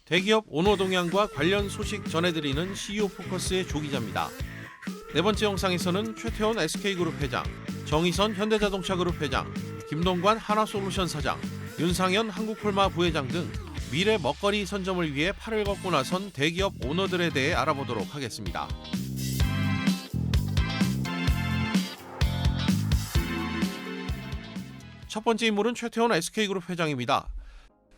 대기업 오너 동향과 관련 소식 전해드리는 CEO 포커스의 조 기자입니다. 네 번째 영상에서는 최태원 SK그룹 회장, 정의선 현대자동차그룹 회장, 김동관 하나솔루션 사장, 윤상현 한국콜마 부회장 등 미래 먹거리 선점을 위해 팔을 걷고 나선 대기업 오너들에 대해 알아보도록 하겠습니다. 첫 번째 인물은 최태원 SK그룹 회장입니다.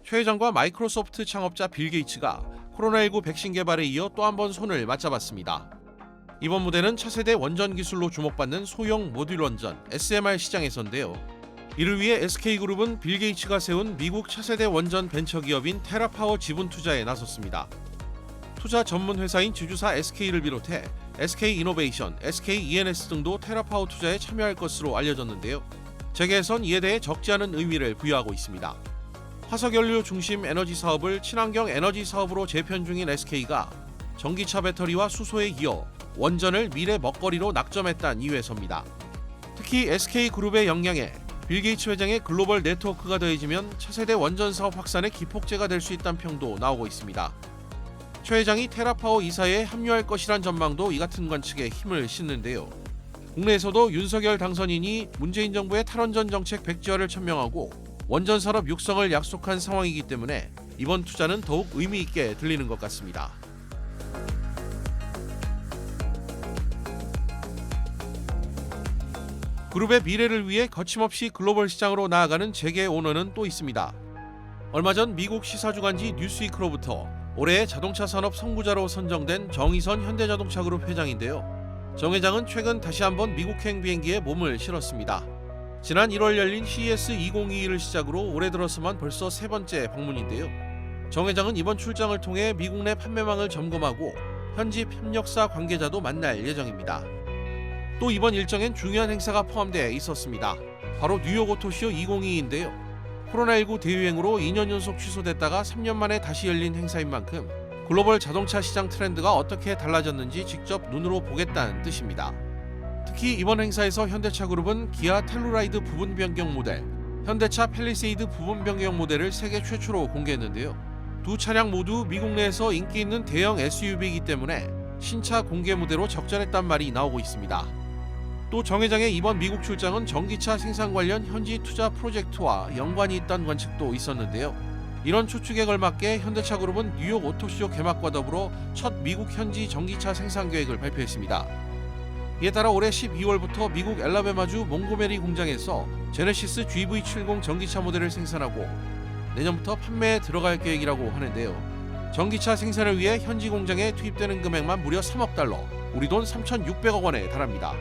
최 회장과 마이크로소프트 창업자 빌 게이츠가 코로나19 백신 개발에 이어 또 한 번 손을 맞잡았습니다. 이번 무대는 차세대 원전 기술로 주목받는 소형 모듈 원전 SMR 시장에서인데요. 이를 위해 SK그룹은 빌 게이츠가 세운 미국 차세대 원전 벤처기업인 테라파워 지분 투자에 나섰습니다. 투자 전문 회사인 지주사 SK를 비롯해 SK이노베이션, SKENS 등도 테라파워 투자에 참여할 것으로 알려졌는데요. 재계에선 이에 대해 적지 않은 의미를 부여하고 있습니다. 화석연료 중심 에너지 사업을 친환경 에너지 사업으로 재편 중인 SK가 전기차 배터리와 수소에 이어 원전을 미래 먹거리로 낙점했다는 이유에서입니다. 특히 SK그룹의 역량에 빌 게이츠 회장의 글로벌 네트워크가 더해지면 차세대 원전 사업 확산의 기폭제가 될 수 있다는 평도 나오고 있습니다. 최 회장이 테라파워 이사회에 합류할 것이란 전망도 이 같은 관측에 힘을 싣는데요. 국내에서도 윤석열 당선인이 문재인 정부의 탈원전 정책 백지화를 천명하고 원전 산업 육성을 약속한 상황이기 때문에 이번 투자는 더욱 의미 있게 들리는 것 같습니다. 그룹의 미래를 위해 거침없이 글로벌 시장으로 나아가는 재계 오너는 또 있습니다. 얼마 전 미국 시사주간지 뉴스위크로부터 올해의 자동차 산업 선구자로 선정된 정의선 현대자동차그룹 회장인데요. 정 회장은 최근 다시 한번 미국행 비행기에 몸을 실었습니다. 지난 1월 열린 CES 2022를 시작으로 올해 들어서만 벌써 세 번째 방문인데요. 정 회장은 이번 출장을 통해 미국 내 판매망을 점검하고 현지 협력사 관계자도 만날 예정입니다. 또 이번 일정엔 중요한 행사가 포함되어 있었습니다. 바로 뉴욕 오토쇼 2022인데요. 코로나19 대유행으로 2년 연속 취소됐다가 3년 만에 다시 열린 행사인 만큼 글로벌 자동차 시장 트렌드가 어떻게 달라졌는지 직접 눈으로 보겠다는 뜻입니다. 특히 이번 행사에서 현대차그룹은 기아 텔루라이드 부분 변경 모델, 현대차 팰리세이드 부분 변경 모델을 세계 최초로 공개했는데요. 두 차량 모두 미국 내에서 인기 있는 대형 SUV이기 때문에 신차 공개 무대로 적절했단 말이 나오고 있습니다. 또 정 회장의 이번 미국 출장은 전기차 생산 관련 현지 투자 프로젝트와 연관이 있다는 관측도 있었는데요. 이런 추측에 걸맞게 현대차그룹은 뉴욕 오토쇼 개막과 더불어 첫 미국 현지 전기차 생산 계획을 발표했습니다. 이에 따라 올해 12월부터 미국 엘라베마주 몽고메리 공장에서 제네시스 GV70 전기차 모델을 생산하고 내년부터 판매에 들어갈 계획이라고 하는데요. 전기차 생산을 위해 현지 공장에 투입되는 금액만 무려 3억 달러, 우리 돈 3,600억 원에 달합니다.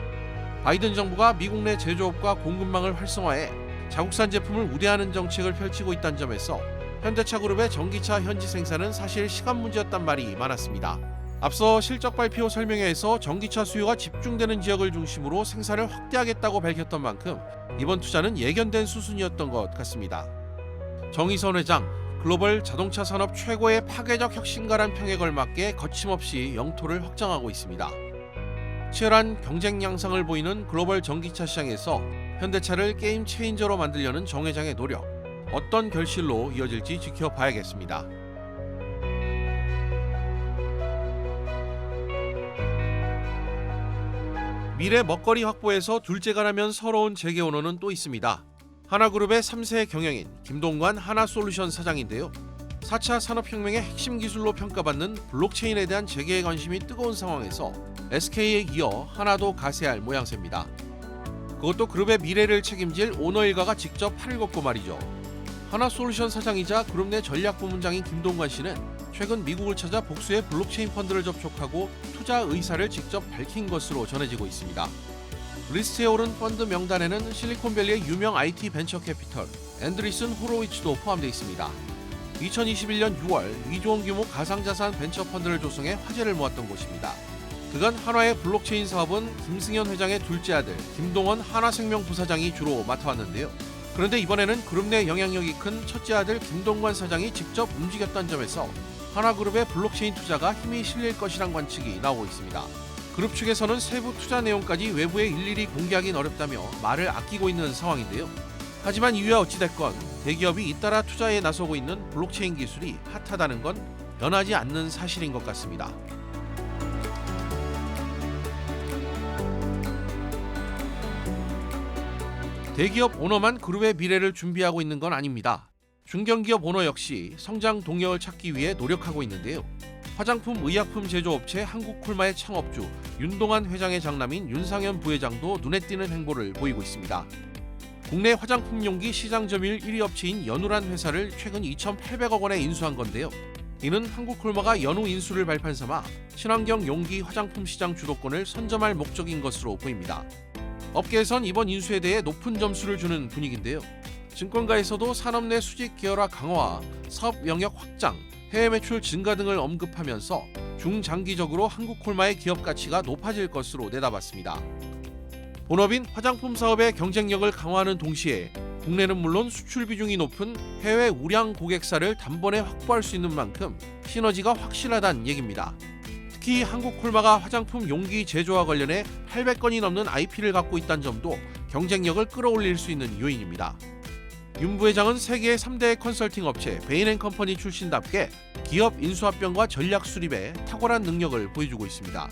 바이든 정부가 미국 내 제조업과 공급망을 활성화해 자국산 제품을 우대하는 정책을 펼치고 있다는 점에서 현대차그룹의 전기차 현지 생산은 사실 시간 문제였단 말이 많았습니다. 앞서 실적 발표 설명회에서 전기차 수요가 집중되는 지역을 중심으로 생산을 확대하겠다고 밝혔던 만큼 이번 투자는 예견된 수순이었던 것 같습니다. 정의선 회장, 글로벌 자동차 산업 최고의 파괴적 혁신가란 평에 걸맞게 거침없이 영토를 확장하고 있습니다. 치열한 경쟁 양상을 보이는 글로벌 전기차 시장에서 현대차를 게임 체인저로 만들려는 정 회장의 노력, 어떤 결실로 이어질지 지켜봐야겠습니다. 미래 먹거리 확보에서 둘째가라면 서러운 재계 오너는 또 있습니다. 하나그룹의 3세 경영인 김동관 하나솔루션 사장인데요. 4차 산업혁명의 핵심 기술로 평가받는 블록체인에 대한 재계의 관심이 뜨거운 상황에서 SK에 이어 하나도 가세할 모양새입니다. 그것도 그룹의 미래를 책임질 오너 일가가 직접 팔을 걷고 말이죠. 하나솔루션 사장이자 그룹 내 전략부문장인 김동관 씨는 최근 미국을 찾아 복수의 블록체인 펀드를 접촉하고 투자 의사를 직접 밝힌 것으로 전해지고 있습니다. 리스트에 오른 펀드 명단에는 실리콘밸리의 유명 IT 벤처 캐피털 앤드리슨 호로위츠도 포함되어 있습니다. 2021년 6월 2조 원 규모 가상자산 벤처 펀드를 조성해 화제를 모았던 곳입니다. 그간 한화의 블록체인 사업은 김승현 회장의 둘째 아들 김동원 하나생명 부사장이 주로 맡아왔는데요. 그런데 이번에는 그룹 내 영향력이 큰 첫째 아들 김동관 사장이 직접 움직였다는 점에서 하나그룹의 블록체인 투자가 힘이 실릴 것이란 관측이 나오고 있습니다. 그룹 측에서는 세부 투자 내용까지 외부에 일일이 공개하긴 어렵다며 말을 아끼고 있는 상황인데요. 하지만 이유야 어찌됐건 대기업이 잇따라 투자에 나서고 있는 블록체인 기술이 핫하다는 건 변하지 않는 사실인 것 같습니다. 대기업 오너만 그룹의 미래를 준비하고 있는 건 아닙니다. 중견기업 오너 역시 성장 동력을 찾기 위해 노력하고 있는데요. 화장품 의약품 제조업체 한국콜마의 창업주 윤동한 회장의 장남인 윤상현 부회장도 눈에 띄는 행보를 보이고 있습니다. 국내 화장품 용기 시장 점유율 1위 업체인 연우란 회사를 최근 2,800억 원에 인수한 건데요. 이는 한국콜마가 연우 인수를 발판 삼아 친환경 용기 화장품 시장 주도권을 선점할 목적인 것으로 보입니다. 업계에선 이번 인수에 대해 높은 점수를 주는 분위기인데요. 증권가에서도 산업 내 수직 계열화 강화, 사업 영역 확장, 해외 매출 증가 등을 언급하면서 중장기적으로 한국콜마의 기업 가치가 높아질 것으로 내다봤습니다. 본업인 화장품 사업의 경쟁력을 강화하는 동시에 국내는 물론 수출 비중이 높은 해외 우량 고객사를 단번에 확보할 수 있는 만큼 시너지가 확실하다는 얘기입니다. 특히 한국콜마가 화장품 용기 제조와 관련해 800건이 넘는 IP를 갖고 있다는 점도 경쟁력을 끌어올릴 수 있는 요인입니다. 윤 부회장은 세계 3대 컨설팅 업체 베인앤컴퍼니 출신답게 기업 인수합병과 전략 수립에 탁월한 능력을 보여주고 있습니다.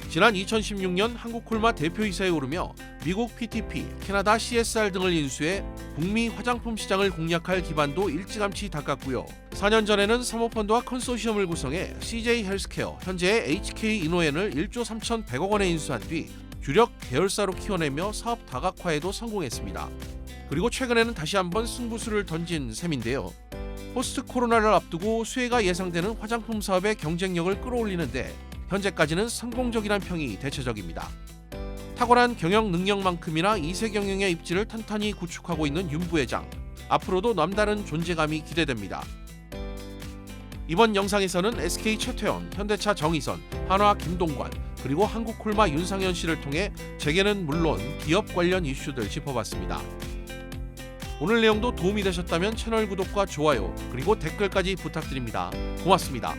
지난 2016년 한국콜마 대표이사에 오르며 미국 PTP, 캐나다 CSR 등을 인수해 북미 화장품 시장을 공략할 기반도 일찌감치 닦았고요. 4년 전에는 사모펀드와 컨소시엄을 구성해 CJ 헬스케어, 현재의 HK 이노엔을 1조 3,100억 원에 인수한 뒤 주력 계열사로 키워내며 사업 다각화에도 성공했습니다. 그리고 최근에는 다시 한번 승부수를 던진 셈인데요. 포스트 코로나를 앞두고 수혜가 예상되는 화장품 사업의 경쟁력을 끌어올리는데 현재까지는 성공적이란 평이 대체적입니다. 탁월한 경영 능력만큼이나 이세 경영의 입지를 탄탄히 구축하고 있는 윤 부회장. 앞으로도 남다른 존재감이 기대됩니다. 이번 영상에서는 SK 최태원, 현대차 정의선, 한화 김동관, 그리고 한국콜마 윤상현 씨를 통해 재계는 물론 기업 관련 이슈들 짚어봤습니다. 오늘 내용도 도움이 되셨다면 채널 구독과 좋아요, 그리고 댓글까지 부탁드립니다. 고맙습니다.